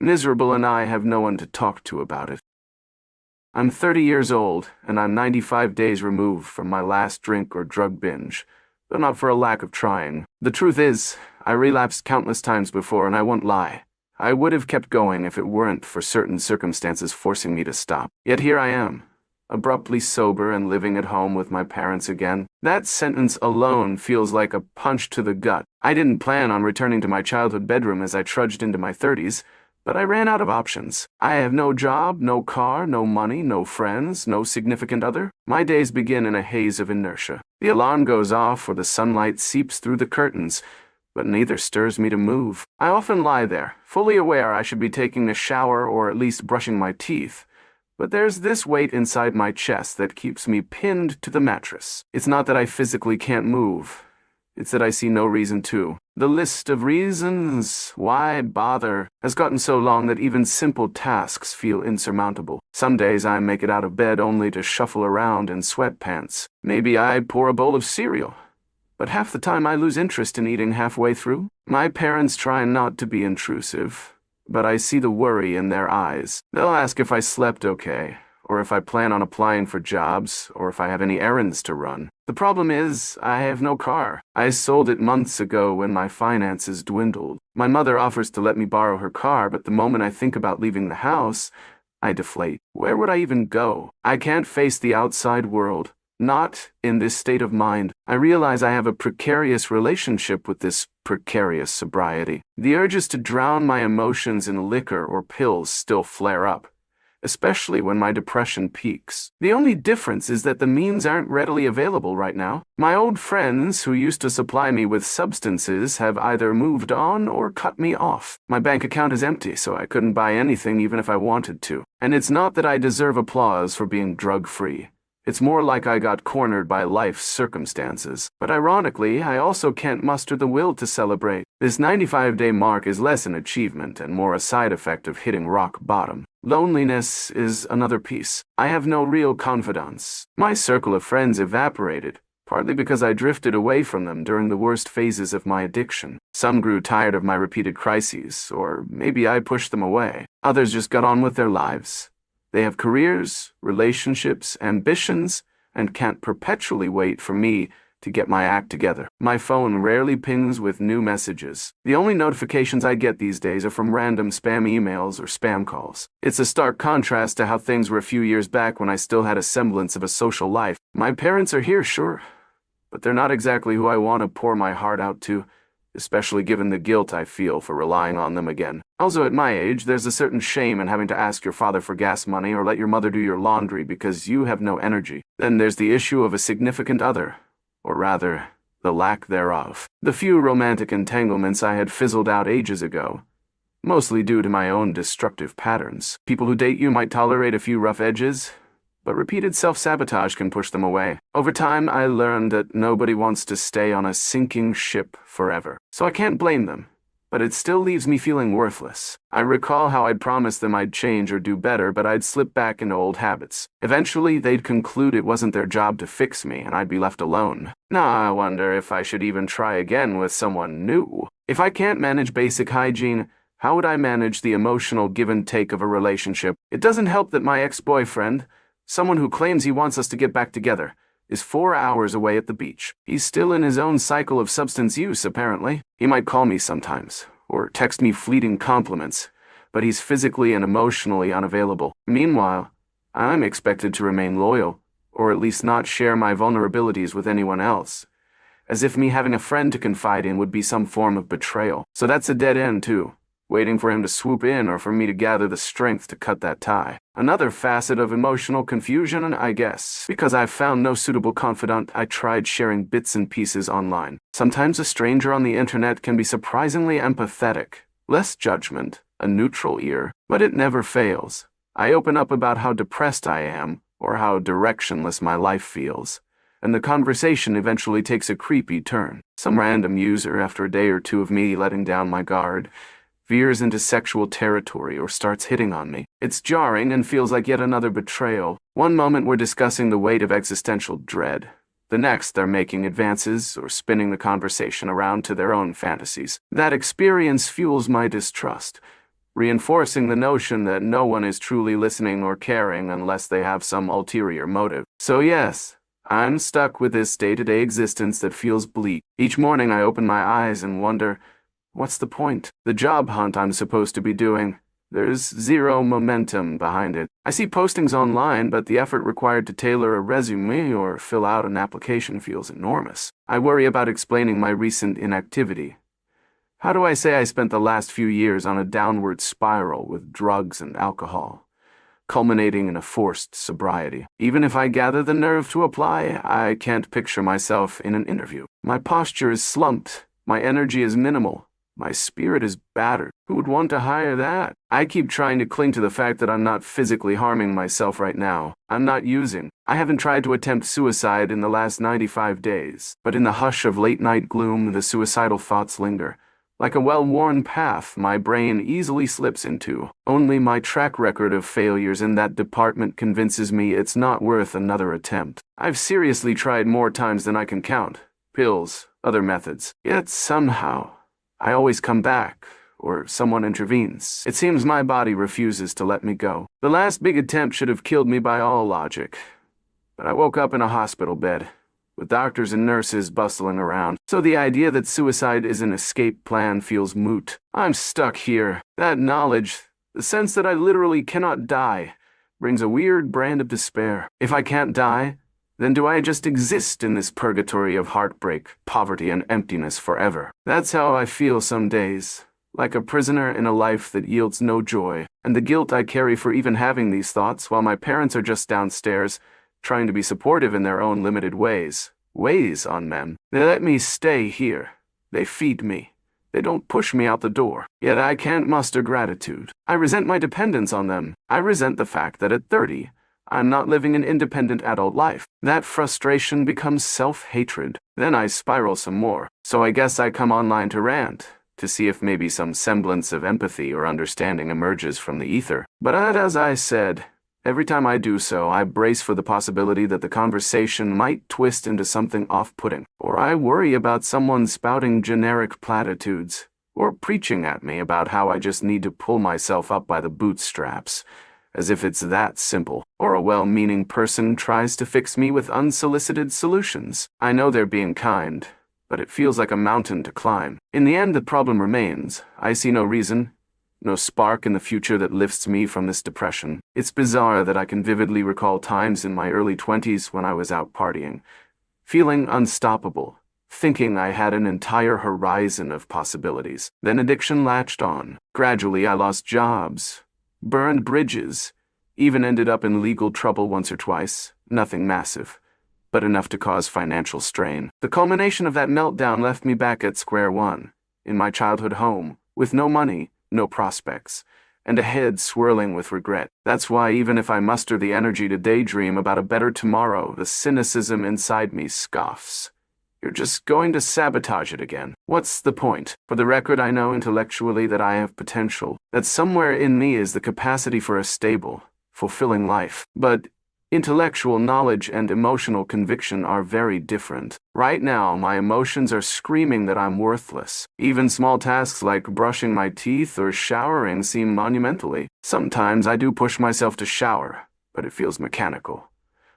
miserable, and I have no one to talk to about it. I'm 30 years old, and I'm 95 days removed from my last drink or drug binge, though not for a lack of trying. The truth is, I relapsed countless times before, and I won't lie. I would have kept going if it weren't for certain circumstances forcing me to stop. Yet here I am, abruptly sober and living at home with my parents again. That sentence alone feels like a punch to the gut. I didn't plan on returning to my childhood bedroom as I trudged into my 30s, but I ran out of options. I have no job, no car, no money, no friends, no significant other. My days begin in a haze of inertia. The alarm goes off or the sunlight seeps through the curtains, but neither stirs me to move. I often lie there, fully aware I should be taking a shower or at least brushing my teeth. But there's this weight inside my chest that keeps me pinned to the mattress. It's not that I physically can't move. It's that I see no reason to. The list of reasons why bother has gotten so long that even simple tasks feel insurmountable. Some days I make it out of bed only to shuffle around in sweatpants. Maybe I pour a bowl of cereal, but half the time I lose interest in eating halfway through. My parents try not to be intrusive, but I see the worry in their eyes. They'll ask if I slept okay, or if I plan on applying for jobs, or if I have any errands to run. The problem is, I have no car. I sold it months ago when my finances dwindled. My mother offers to let me borrow her car, but the moment I think about leaving the house, I deflate. Where would I even go? I can't face the outside world. Not in this state of mind. I realize I have a precarious relationship with this precarious sobriety. The urges to drown my emotions in liquor or pills still flare up, especially when my depression peaks. The only difference is that the means aren't readily available right now. My old friends who used to supply me with substances have either moved on or cut me off. My bank account is empty, so I couldn't buy anything even if I wanted to. And it's not that I deserve applause for being drug-free. It's more like I got cornered by life's circumstances. But ironically, I also can't muster the will to celebrate. This 95-day mark is less an achievement and more a side effect of hitting rock bottom. Loneliness is another piece. I have no real confidants. My circle of friends evaporated, partly because I drifted away from them during the worst phases of my addiction. Some grew tired of my repeated crises, or maybe I pushed them away. Others just got on with their lives. They have careers, relationships, ambitions, and can't perpetually wait for me to get my act together. My phone rarely pings with new messages. The only notifications I get these days are from random spam emails or spam calls. It's a stark contrast to how things were a few years back when I still had a semblance of a social life. My parents are here, sure, but they're not exactly who I want to pour my heart out to, especially given the guilt I feel for relying on them again. Also, at my age, there's a certain shame in having to ask your father for gas money or let your mother do your laundry because you have no energy. Then there's the issue of a significant other, or rather, the lack thereof. The few romantic entanglements I had fizzled out ages ago, mostly due to my own destructive patterns. People who date you might tolerate a few rough edges, but repeated self-sabotage can push them away. Over time, I learned that nobody wants to stay on a sinking ship forever. So I can't blame them, but it still leaves me feeling worthless. I recall how I'd promised them I'd change or do better, but I'd slip back into old habits. Eventually, they'd conclude it wasn't their job to fix me, and I'd be left alone. Now I wonder if I should even try again with someone new. If I can't manage basic hygiene, how would I manage the emotional give and take of a relationship? It doesn't help that my ex-boyfriend, someone who claims he wants us to get back together, is 4 hours away at the beach. He's still in his own cycle of substance use, apparently. He might call me sometimes, or text me fleeting compliments, but he's physically and emotionally unavailable. Meanwhile, I'm expected to remain loyal, or at least not share my vulnerabilities with anyone else, as if me having a friend to confide in would be some form of betrayal. So that's a dead end, too, waiting for him to swoop in or for me to gather the strength to cut that tie. Another facet of emotional confusion, I guess. Because I've found no suitable confidant, I tried sharing bits and pieces online. Sometimes a stranger on the internet can be surprisingly empathetic. Less judgment, a neutral ear, but it never fails. I open up about how depressed I am, or how directionless my life feels, and the conversation eventually takes a creepy turn. Some random user, after a day or two of me letting down my guard, veers into sexual territory or starts hitting on me. It's jarring and feels like yet another betrayal. One moment we're discussing the weight of existential dread. The next they're making advances or spinning the conversation around to their own fantasies. That experience fuels my distrust, reinforcing the notion that no one is truly listening or caring unless they have some ulterior motive. So yes, I'm stuck with this day-to-day existence that feels bleak. Each morning I open my eyes and wonder, what's the point? The job hunt I'm supposed to be doing, there's zero momentum behind it. I see postings online, but the effort required to tailor a resume or fill out an application feels enormous. I worry about explaining my recent inactivity. How do I say I spent the last few years on a downward spiral with drugs and alcohol, culminating in a forced sobriety? Even if I gather the nerve to apply, I can't picture myself in an interview. My posture is slumped, my energy is minimal, my spirit is battered. Who would want to hire that? I keep trying to cling to the fact that I'm not physically harming myself right now. I'm not using. I haven't tried to attempt suicide in the last 95 days, but in the hush of late-night gloom, the suicidal thoughts linger. Like a well-worn path my brain easily slips into. Only my track record of failures in that department convinces me it's not worth another attempt. I've seriously tried more times than I can count. Pills, other methods. Yet somehow, I always come back, or someone intervenes. It seems my body refuses to let me go. The last big attempt should have killed me by all logic. But I woke up in a hospital bed, with doctors and nurses bustling around, so the idea that suicide is an escape plan feels moot. I'm stuck here. That knowledge, the sense that I literally cannot die, brings a weird brand of despair. If I can't die, then do I just exist in this purgatory of heartbreak, poverty, and emptiness forever? That's how I feel some days, like a prisoner in a life that yields no joy, and the guilt I carry for even having these thoughts while my parents are just downstairs, trying to be supportive in their own limited ways. Weighs on them. They let me stay here. They feed me. They don't push me out the door. Yet I can't muster gratitude. I resent my dependence on them. I resent the fact that at 30, I'm not living an independent adult life. That frustration becomes self-hatred. Then I spiral some more. So I guess I come online to rant, to see if maybe some semblance of empathy or understanding emerges from the ether. But as I said, every time I do so, I brace for the possibility that the conversation might twist into something off-putting, or I worry about someone spouting generic platitudes, or preaching at me about how I just need to pull myself up by the bootstraps, as if it's that simple, or a well-meaning person tries to fix me with unsolicited solutions. I know they're being kind, but it feels like a mountain to climb. In the end, the problem remains. I see no reason, no spark in the future that lifts me from this depression. It's bizarre that I can vividly recall times in my early 20s when I was out partying, feeling unstoppable, thinking I had an entire horizon of possibilities. Then addiction latched on. Gradually, I lost jobs, burned bridges, even ended up in legal trouble once or twice. Nothing massive, but enough to cause financial strain. The culmination of that meltdown left me back at square one, in my childhood home, with no money, no prospects, and a head swirling with regret. That's why even if I muster the energy to daydream about a better tomorrow, the cynicism inside me scoffs. You're just going to sabotage it again. What's the point? For the record, I know intellectually that I have potential, that somewhere in me is the capacity for a stable, fulfilling life. But intellectual knowledge and emotional conviction are very different. Right now, my emotions are screaming that I'm worthless. Even small tasks like brushing my teeth or showering seem monumentally. Sometimes I do push myself to shower, but it feels mechanical,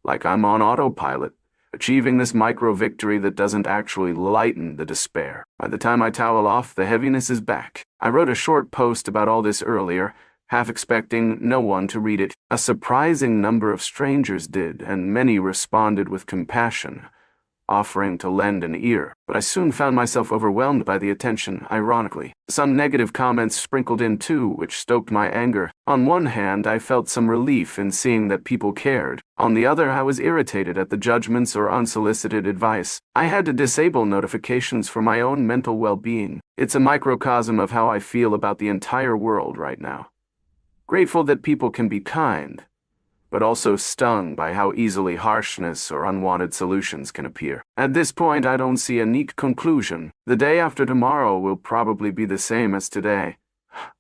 like I'm on autopilot, achieving this micro-victory that doesn't actually lighten the despair. By the time I towel off, the heaviness is back. I wrote a short post about all this earlier, half expecting no one to read it. A surprising number of strangers did, and many responded with compassion, offering to lend an ear. But I soon found myself overwhelmed by the attention, ironically. Some negative comments sprinkled in too, which stoked my anger. On one hand, I felt some relief in seeing that people cared. On the other, I was irritated at the judgments or unsolicited advice. I had to disable notifications for my own mental well-being. It's a microcosm of how I feel about the entire world right now. Grateful that people can be kind, but also stung by how easily harshness or unwanted solutions can appear. At this point, I don't see a neat conclusion. The day after tomorrow will probably be the same as today.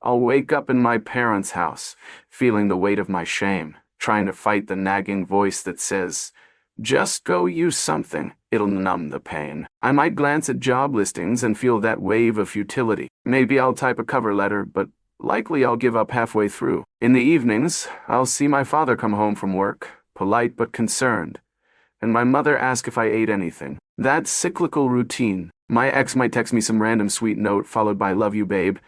I'll wake up in my parents' house, feeling the weight of my shame, trying to fight the nagging voice that says, "Just go use something, it'll numb the pain." I might glance at job listings and feel that wave of futility. Maybe I'll type a cover letter, but likely I'll give up halfway through. In the evenings, I'll see my father come home from work, polite but concerned, and my mother ask if I ate anything. That cyclical routine. My ex might text me some random sweet note followed by "love you, babe,"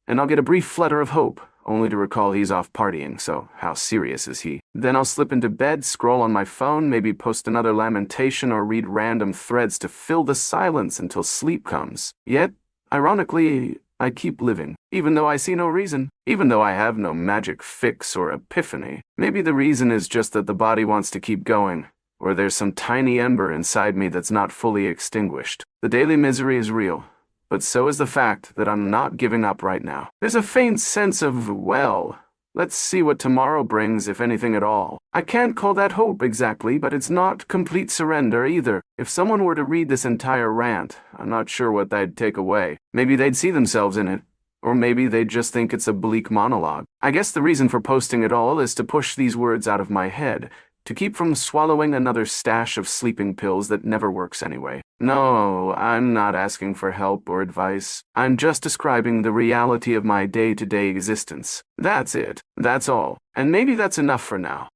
and I'll get a brief flutter of hope, only to recall he's off partying, so how serious is he? Then I'll slip into bed, scroll on my phone, maybe post another lamentation or read random threads to fill the silence until sleep comes. Yet, ironically, I keep living, even though I see no reason, even though I have no magic fix or epiphany. Maybe the reason is just that the body wants to keep going, or there's some tiny ember inside me that's not fully extinguished. The daily misery is real, but so is the fact that I'm not giving up right now. There's a faint sense of, well, let's see what tomorrow brings, if anything at all. I can't call that hope exactly, but it's not complete surrender either. If someone were to read this entire rant, I'm not sure what they'd take away. Maybe they'd see themselves in it, or maybe they'd just think it's a bleak monologue. I guess the reason for posting it all is to push these words out of my head, to keep from swallowing another stash of sleeping pills that never works anyway. No, I'm not asking for help or advice. I'm just describing the reality of my day-to-day existence. That's it. That's all. And maybe that's enough for now.